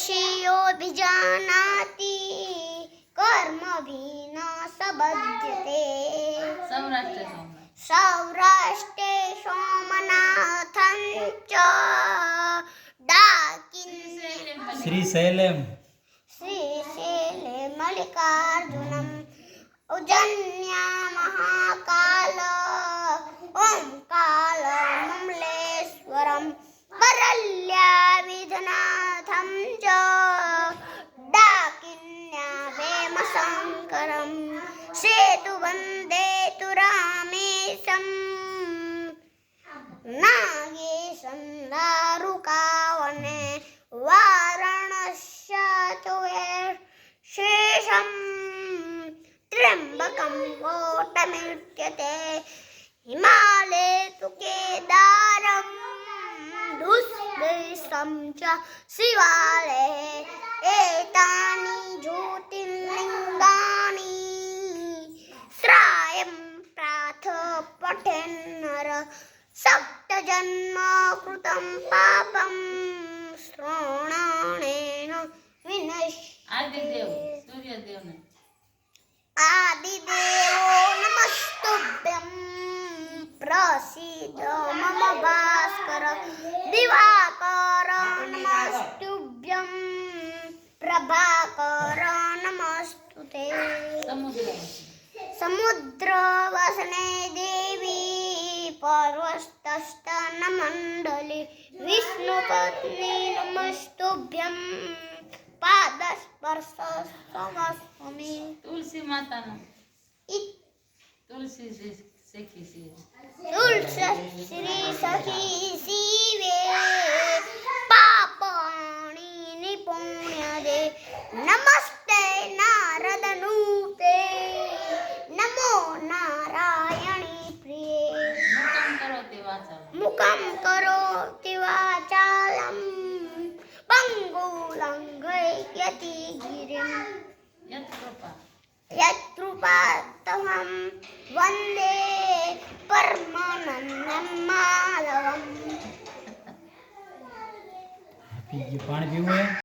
साक्षियोऽभिजानाति कर्मभिः सबध्यते सौराष्ट्रे सोमनाथं च श्रीशैलम श्रीशैले मल्लिकार्जुनम् उज्जन्या महाकाल ओंकारममलेश्वरं वरल्या विधनाथं च डाकिन्या हेमशङ्करं सेतुवन्दे तु रामेशं नागेशं दारुकावने वाराणस्यातु शेषम् त्र्यंबकं कोटमित्यते हिमालये तु केदारं दुष्देशं च शिवालये एतानि ज्योतिर्लिङ्गानि श्रायं प्रातः पठेन्नर सप्तजन्म कृतं पापं श्रवणेन विनश्यते आदिदेवो नमस्तुभ्यं प्रसीद मम भास्कर दिवाकर नमस्तुभ्यं प्रभाकर नमस्तुते समुद्रवसने देवी पर्वतस्तनमण्डले विष्णुपत्नी नमस्तुभ्यं पादस्पर्श समस्मि तुलसी माता तुलसी सखी श्री सखी शिवे पापाणि निपुण्यदे नमस्ते नारदनूते नमो नारायणी प्रिये मुखं करोति वाचालं पंगुलंघयति गिरिं यत्कृपात्तमं वन्दे परमानन्दं माधवम् पानी पीવું है।